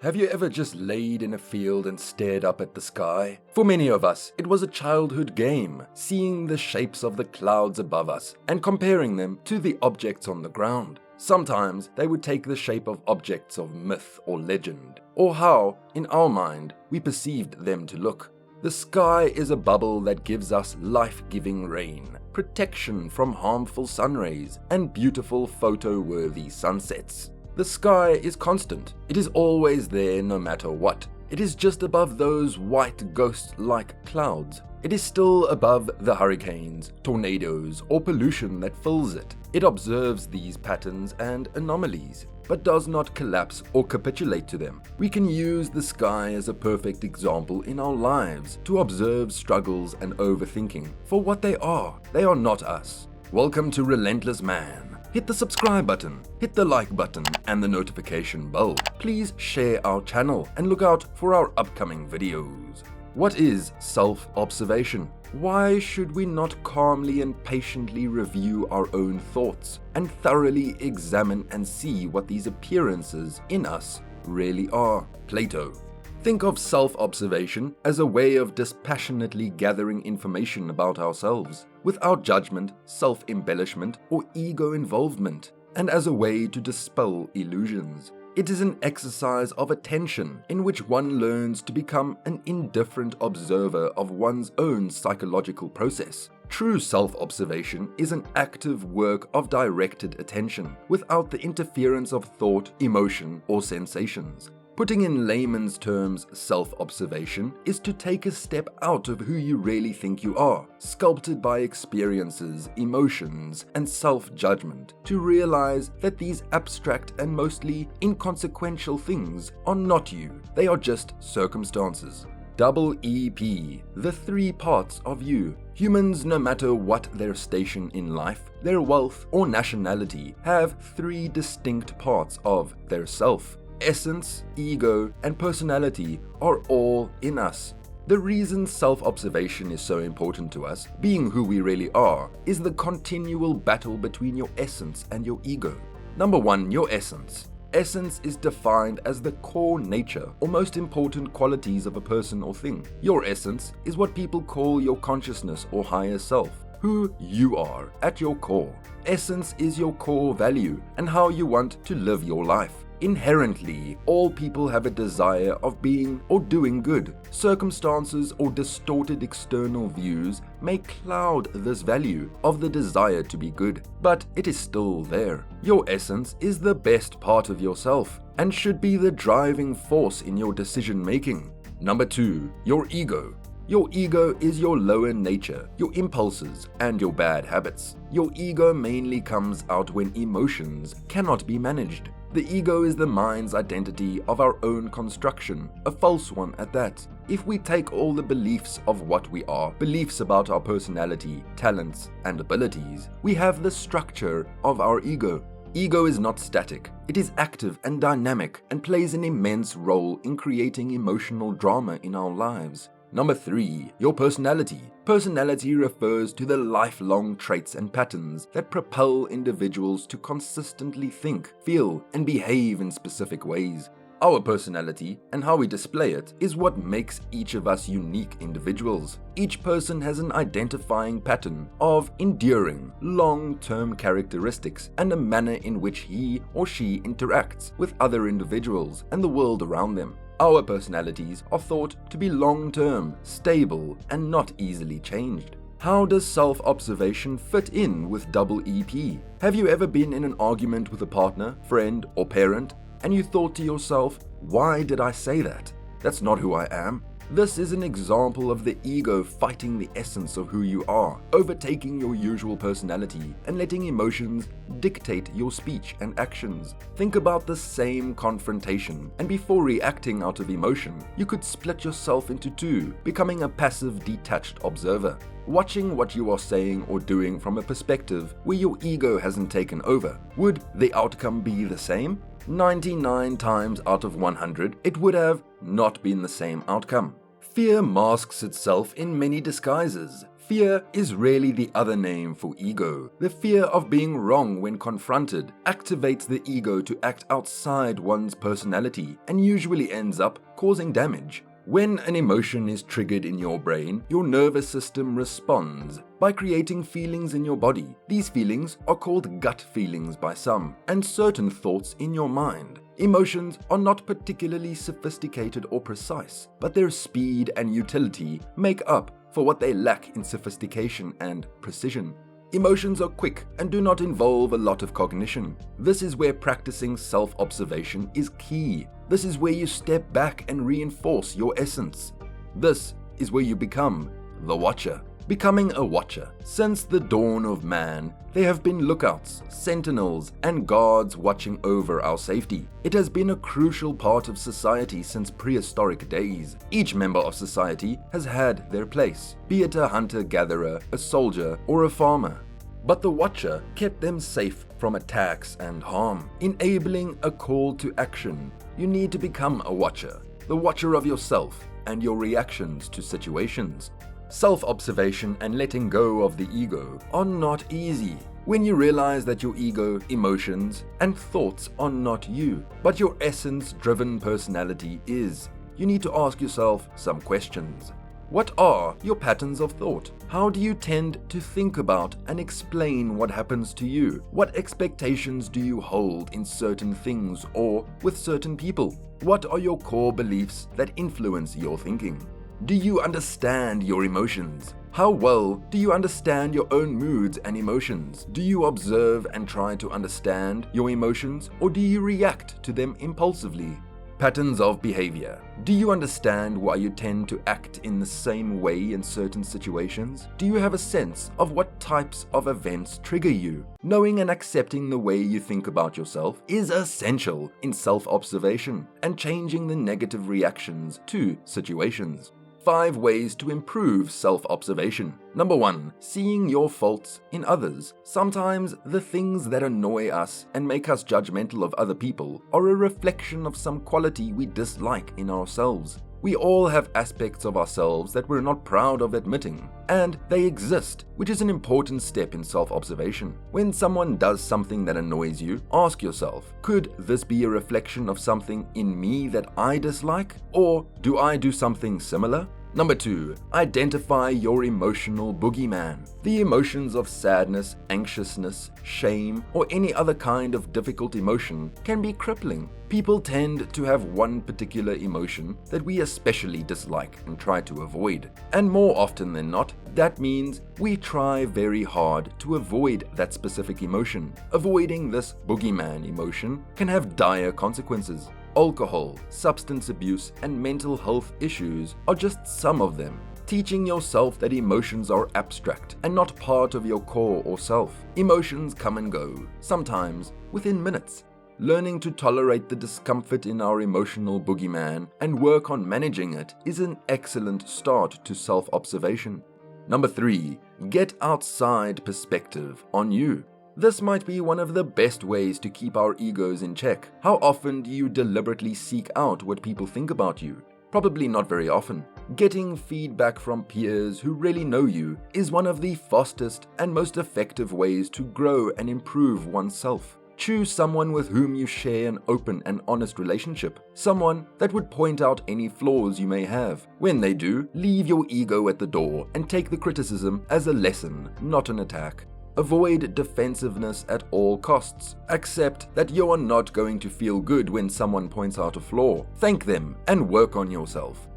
Have you ever just laid in a field and stared up at the sky? For many of us, it was a childhood game, seeing the shapes of the clouds above us and comparing them to the objects on the ground. Sometimes they would take the shape of objects of myth or legend, or how, in our mind, we perceived them to look. The sky is a bubble that gives us life-giving rain, protection from harmful sun rays, and beautiful photo-worthy sunsets. The sky is constant. It is always there no matter what. It is just above those white ghost-like clouds. It is still above the hurricanes, tornadoes, or pollution that fills it. It observes these patterns and anomalies, but does not collapse or capitulate to them. We can use the sky as a perfect example in our lives to observe struggles and overthinking for what they are. They are not us. Welcome to Relentless Man. Hit the subscribe button, hit the like button, and the notification bell. Please share our channel and look out for our upcoming videos. What is self-observation? Why should we not calmly and patiently review our own thoughts and thoroughly examine and see what these appearances in us really are? Plato. Think of self-observation as a way of dispassionately gathering information about ourselves, without judgment, self-embellishment, or ego involvement, and as a way to dispel illusions. It is an exercise of attention in which one learns to become an indifferent observer of one's own psychological process. True self-observation is an active work of directed attention, without the interference of thought, emotion, or sensations. Putting in layman's terms, self-observation is to take a step out of who you really think you are, sculpted by experiences, emotions, and self-judgment, to realize that these abstract and mostly inconsequential things are not you. They are just circumstances. Double EP, the three parts of you. Humans, no matter what their station in life, their wealth, or nationality, have three distinct parts of their self. Essence, ego, and personality are all in us. The reason self-observation is so important to us, being who we really are, is the continual battle between your essence and your ego. Number 1, your essence. Essence is defined as the core nature or most important qualities of a person or thing. Your essence is what people call your consciousness or higher self, who you are at your core. Essence is your core value and how you want to live your life. Inherently, all people have a desire of being or doing good. Circumstances or distorted external views may cloud this value of the desire to be good, but it is still there. Your essence is the best part of yourself and should be the driving force in your decision making. Number 2, your ego. Your ego is your lower nature, your impulses, and your bad habits. Your ego mainly comes out when emotions cannot be managed. The ego is the mind's identity of our own construction, a false one at that. If we take all the beliefs of what we are, beliefs about our personality, talents, and abilities, we have the structure of our ego. Ego is not static. It is active and dynamic and plays an immense role in creating emotional drama in our lives. Number 3, your personality. Personality refers to the lifelong traits and patterns that propel individuals to consistently think, feel, and behave in specific ways. Our personality and how we display it is what makes each of us unique individuals. Each person has an identifying pattern of enduring, long-term characteristics and a manner in which he or she interacts with other individuals and the world around them. Our personalities are thought to be long-term, stable, and not easily changed. How does self-observation fit in with double EP? Have you ever been in an argument with a partner, friend, or parent, and you thought to yourself, why did I say that? That's not who I am. This is an example of the ego fighting the essence of who you are, overtaking your usual personality and letting emotions dictate your speech and actions. Think about the same confrontation, and before reacting out of emotion, you could split yourself into two, becoming a passive, detached observer, watching what you are saying or doing from a perspective where your ego hasn't taken over. Would the outcome be the same? 99 times out of 100, it would have not been the same outcome. Fear masks itself in many disguises. Fear is really the other name for ego. The fear of being wrong when confronted activates the ego to act outside one's personality and usually ends up causing damage. When an emotion is triggered in your brain, your nervous system responds by creating feelings in your body. These feelings are called gut feelings by some, and certain thoughts in your mind. Emotions are not particularly sophisticated or precise, but their speed and utility make up for what they lack in sophistication and precision. Emotions are quick and do not involve a lot of cognition. This is where practicing self-observation is key. This is where you step back and reinforce your essence. This is where you become the watcher. Becoming a watcher. Since the dawn of man, there have been lookouts, sentinels, and guards watching over our safety. It has been a crucial part of society since prehistoric days. Each member of society has had their place, be it a hunter-gatherer, a soldier, or a farmer. But the watcher kept them safe from attacks and harm, enabling a call to action. You need to become a watcher, the watcher of yourself and your reactions to situations. Self-observation and letting go of the ego are not easy. When you realize that your ego, emotions, and thoughts are not you, but your essence-driven personality is, you need to ask yourself some questions. What are your patterns of thought? How do you tend to think about and explain what happens to you? What expectations do you hold in certain things or with certain people? What are your core beliefs that influence your thinking? Do you understand your emotions? How well do you understand your own moods and emotions? Do you observe and try to understand your emotions, or do you react to them impulsively? Patterns of behavior. Do you understand why you tend to act in the same way in certain situations? Do you have a sense of what types of events trigger you? Knowing and accepting the way you think about yourself is essential in self-observation and changing the negative reactions to situations. 5 ways to improve self-observation. Number 1, seeing your faults in others. Sometimes the things that annoy us and make us judgmental of other people are a reflection of some quality we dislike in ourselves. We all have aspects of ourselves that we're not proud of admitting, and they exist, which is an important step in self-observation. When someone does something that annoys you, ask yourself, could this be a reflection of something in me that I dislike? Or do I do something similar? Number 2, identify your emotional boogeyman. The emotions of sadness, anxiousness, shame, or any other kind of difficult emotion can be crippling. People tend to have one particular emotion that we especially dislike and try to avoid. And more often than not, that means we try very hard to avoid that specific emotion. Avoiding this boogeyman emotion can have dire consequences. Alcohol, substance abuse, and mental health issues are just some of them. Teaching yourself that emotions are abstract and not part of your core or self. Emotions come and go, sometimes within minutes. Learning to tolerate the discomfort in our emotional boogeyman and work on managing it is an excellent start to self-observation. Number 3, get outside perspective on you. This might be one of the best ways to keep our egos in check. How often do you deliberately seek out what people think about you? Probably not very often. Getting feedback from peers who really know you is one of the fastest and most effective ways to grow and improve oneself. Choose someone with whom you share an open and honest relationship. Someone that would point out any flaws you may have. When they do, leave your ego at the door and take the criticism as a lesson, not an attack. Avoid defensiveness at all costs. Accept that you are not going to feel good when someone points out a flaw. Thank them and work on yourself.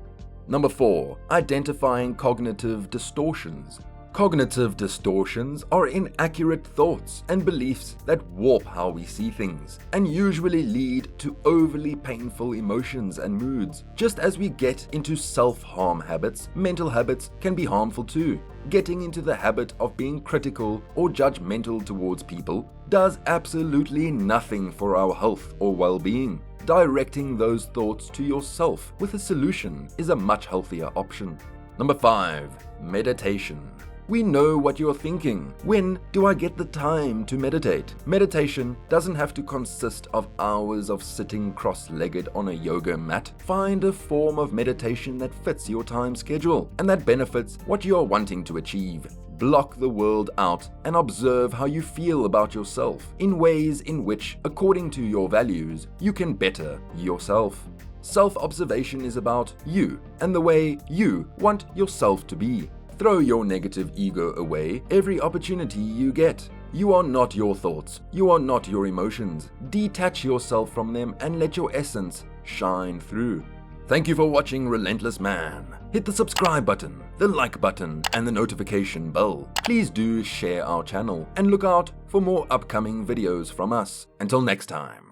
Number 4, identifying cognitive distortions. Cognitive distortions are inaccurate thoughts and beliefs that warp how we see things and usually lead to overly painful emotions and moods. Just as we get into self-harm habits, mental habits can be harmful too. Getting into the habit of being critical or judgmental towards people does absolutely nothing for our health or well-being. Directing those thoughts to yourself with a solution is a much healthier option. Number 5, meditation. We know what you're thinking. When do I get the time to meditate? Meditation doesn't have to consist of hours of sitting cross-legged on a yoga mat. Find a form of meditation that fits your time schedule and that benefits what you are wanting to achieve. Block the world out and observe how you feel about yourself in ways in which, according to your values, you can better yourself. Self-observation is about you and the way you want yourself to be. Throw your negative ego away every opportunity you get. You are not your thoughts. You are not your emotions. Detach yourself from them and let your essence shine through. Thank you for watching Relentless Man. Hit the subscribe button, the like button, and the notification bell. Please do share our channel and look out for more upcoming videos from us. Until next time.